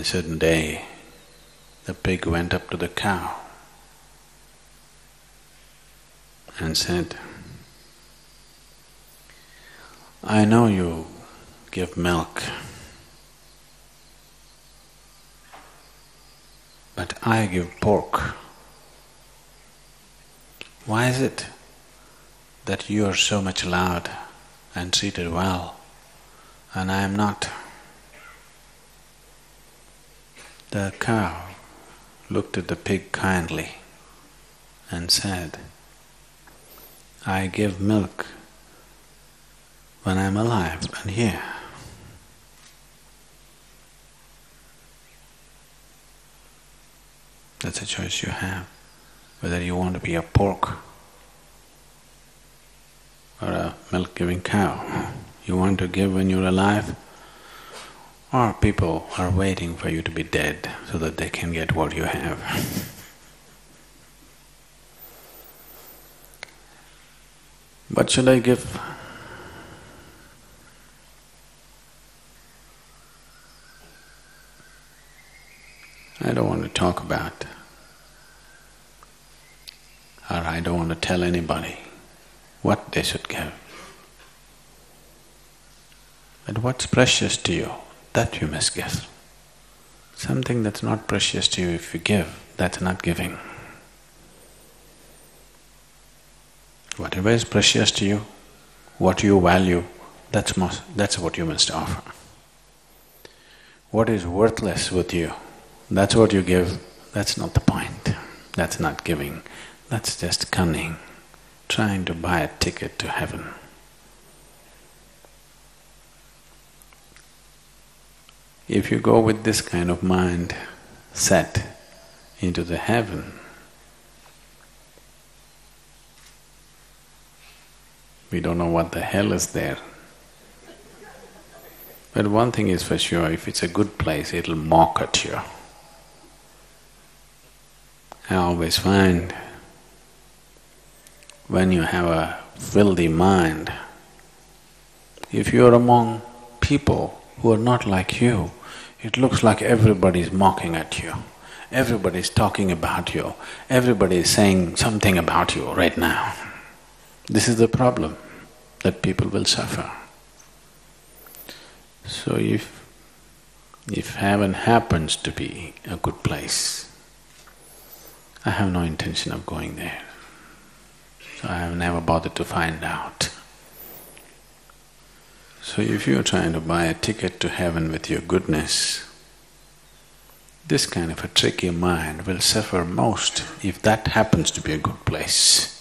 certain day, the pig went up to the cow and said, "I know you give milk, but I give pork. Why is it that you are so much loved and treated well, and I am not?" The cow looked at the pig kindly and said, "I give milk when I'm alive and here. That's a choice you have, whether you want to be a pork or a milk-giving cow. You want to give when you're alive, or people are waiting for you to be dead so that they can get what you have. What should I give? I don't want to talk about, or I don't want to tell anybody what they should give. But what's precious to you, that you must give. Something that's not precious to you, if you give, that's not giving. Whatever is precious to you, what you value, that's what you must offer. What is worthless with you, that's what you give, that's not the point. That's not giving, that's just cunning, trying to buy a ticket to heaven. If you go with this kind of mind set into the heaven, we don't know what the hell is there. But one thing is for sure, if it's a good place, it'll mock at you. I always find when you have a filthy mind, if you're among people who are not like you, it looks like everybody's mocking at you, everybody's talking about you, everybody is saying something about you right now. This is the problem, that people will suffer. So if heaven happens to be a good place, I have no intention of going there. So I have never bothered to find out. So if you're trying to buy a ticket to heaven with your goodness, this kind of a tricky mind will suffer most if that happens to be a good place.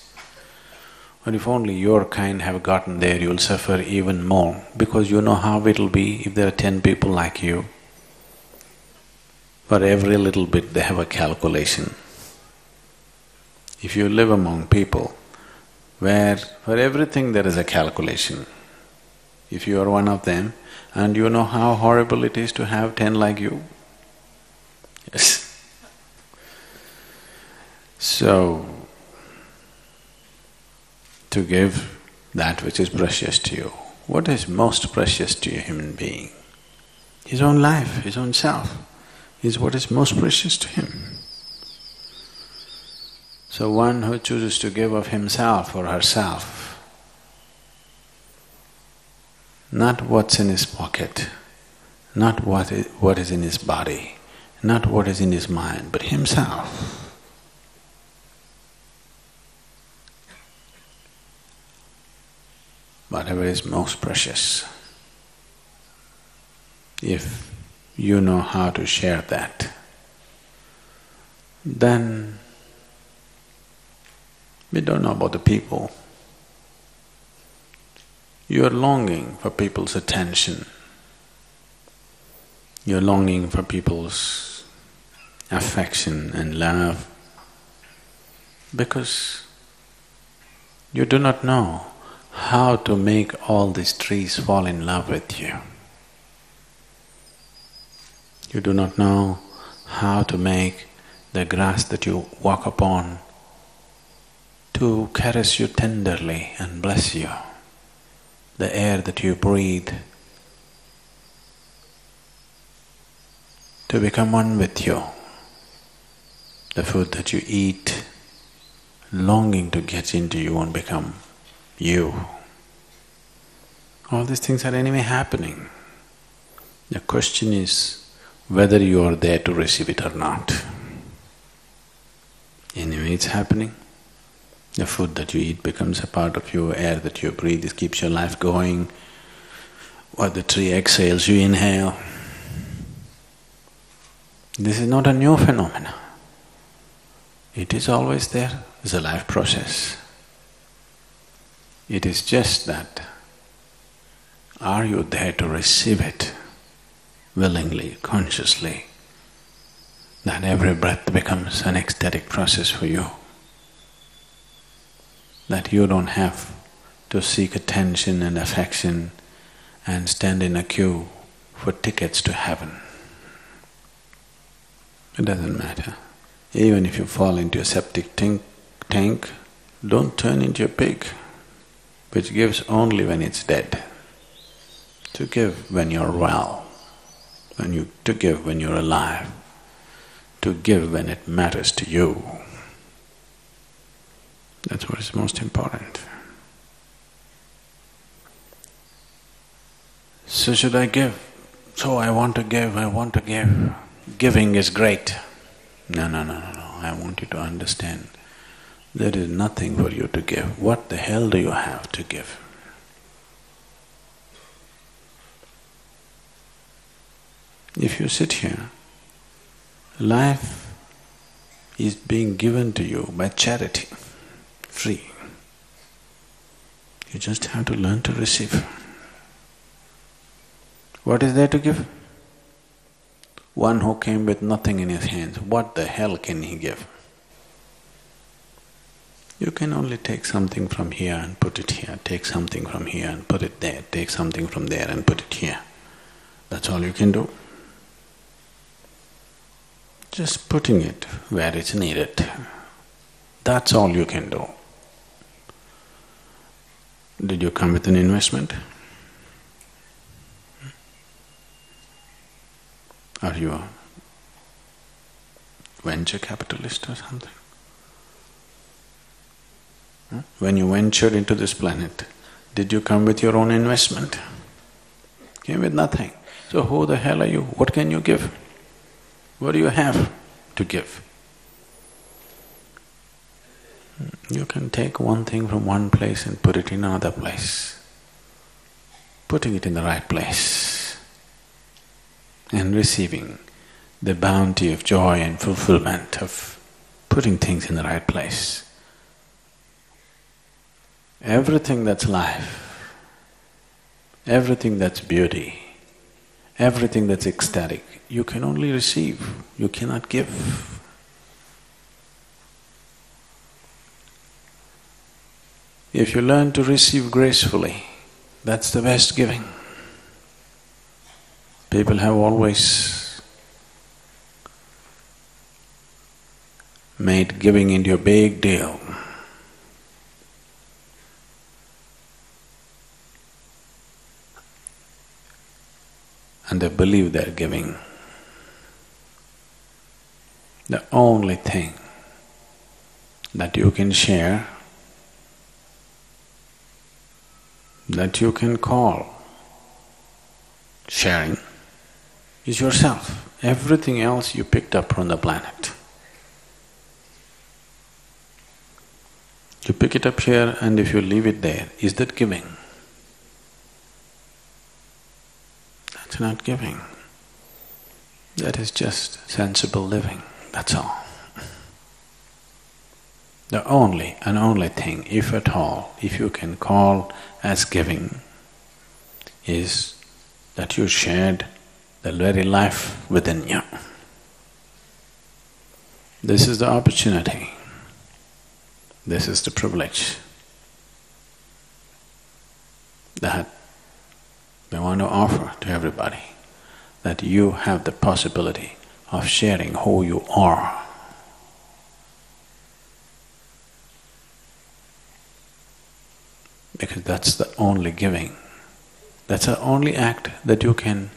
Or if only your kind have gotten there, you'll suffer even more, because you know how it'll be if there are 10 people like you. For every little bit they have a calculation. If you live among people where for everything there is a calculation, if you are one of them and you know how horrible it is to have 10 like you, yes. So, to give that which is precious to you. What is most precious to a human being? His own life, his own self is what is most precious to him. So one who chooses to give of himself or herself, not what's in his pocket, not what is in his body, not what is in his mind, but himself. Whatever is most precious. If you know how to share that, then we don't know about the people. You are longing for people's attention. You're longing for people's affection and love because you do not know how to make all these trees fall in love with you. You do not know how to make the grass that you walk upon to caress you tenderly and bless you, the air that you breathe to become one with you. The food that you eat, longing to get into you and become you. All these things are anyway happening. The question is whether you are there to receive it or not. Anyway, it's happening. The food that you eat becomes a part of you, air that you breathe, it keeps your life going. What the tree exhales, you inhale. This is not a new phenomenon. It is always there. It's a life process. It is just that, are you there to receive it willingly, consciously, that every breath becomes an ecstatic process for you, that you don't have to seek attention and affection and stand in a queue for tickets to heaven. It doesn't matter. Even if you fall into a septic tank, don't turn into a pig, which gives only when it's dead. To give when you're well, to give when you're alive, to give when it matters to you. That's what is most important. So should I give? So I want to give, I want to give. Giving is great. No. I want you to understand, there is nothing for you to give. What the hell do you have to give? If you sit here, life is being given to you by charity, free. You just have to learn to receive. What is there to give? One who came with nothing in his hands, what the hell can he give? You can only take something from here and put it here, take something from here and put it there, take something from there and put it here. That's all you can do. Just putting it where it's needed. That's all you can do. Did you come with an investment? Are you a venture capitalist or something? When you ventured into this planet, did you come with your own investment? Came with nothing. So who the hell are you? What can you give? What do you have to give? You can take one thing from one place and put it in another place. Putting it in the right place and receiving the bounty of joy and fulfillment of putting things in the right place. Everything that's life, everything that's beauty, everything that's ecstatic, you can only receive, you cannot give. If you learn to receive gracefully, that's the best giving. People have always made giving into a big deal. And they believe they're giving. The only thing that you can share, that you can call sharing, is yourself. Everything else you picked up from the planet. You pick it up here and if you leave it there, is that giving? That's not giving. That is just sensible living, that's all. The only and only thing, if at all, if you can call as giving, is that you shared the very life within you. This is the opportunity. This is the privilege that we want to offer to everybody, that you have the possibility of sharing who you are. Because that's the only giving. That's the only act that you can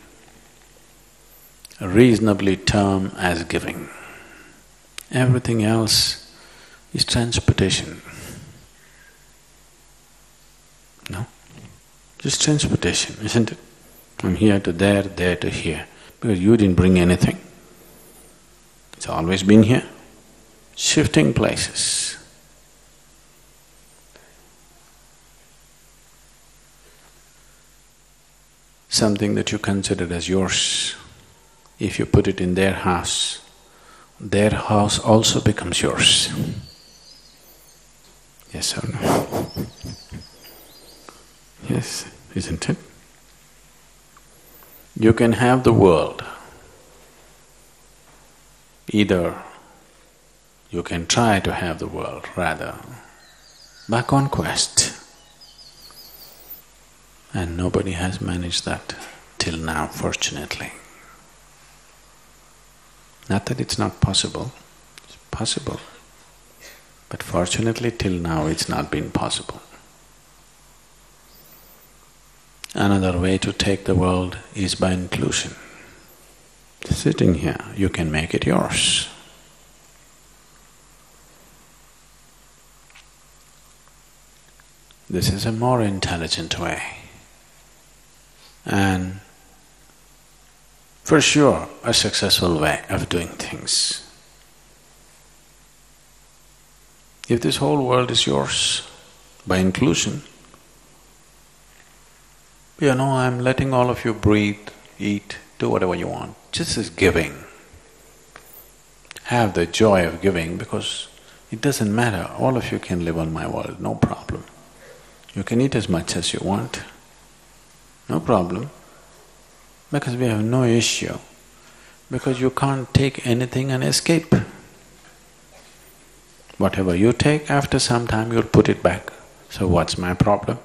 reasonably term as giving. Everything else is transportation. No? Just transportation, isn't it? From here to there, there to here, because you didn't bring anything. It's always been here, shifting places. Something that you considered as yours, if you put it in their house also becomes yours. Yes or no? Yes, isn't it? You can have the world. Either you can try to have the world, rather, by conquest. And nobody has managed that till now, fortunately. Not that it's not possible, it's possible. But fortunately, till now it's not been possible. Another way to take the world is by inclusion. Sitting here, you can make it yours. This is a more intelligent way. And for sure, a successful way of doing things. If this whole world is yours, by inclusion, I'm letting all of you breathe, eat, do whatever you want. Just as giving. Have the joy of giving, because it doesn't matter, all of you can live on my world, no problem. You can eat as much as you want, no problem, because we have no issue, because you can't take anything and escape. Whatever you take, after some time you'll put it back. So what's my problem?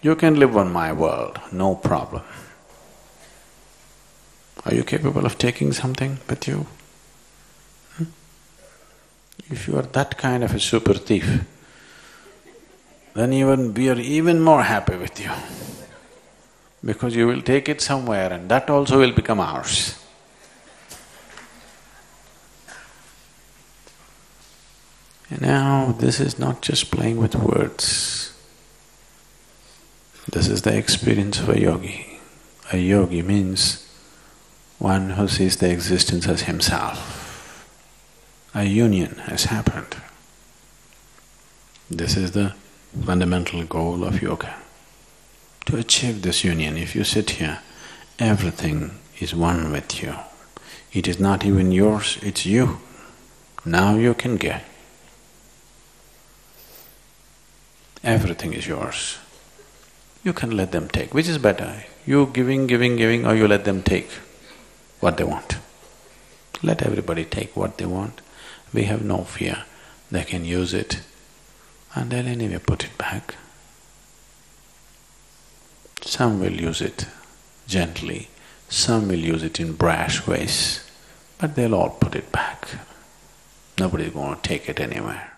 You can live on my world, no problem. Are you capable of taking something with you? If you are that kind of a super thief, then we are even more happy with you, because you will take it somewhere and that also will become ours. And now, this is not just playing with words. This is the experience of a yogi. A yogi means one who sees the existence as himself. A union has happened. This is the fundamental goal of yoga. To achieve this union, if you sit here, everything is one with you. It is not even yours, it's you. Now you can get. Everything is yours. You can let them take. Which is better? You giving, or you let them take what they want? Let everybody take what they want. We have no fear. They can use it and they'll anyway put it back. Some will use it gently, some will use it in brash ways, but they'll all put it back. Nobody's going to take it anywhere.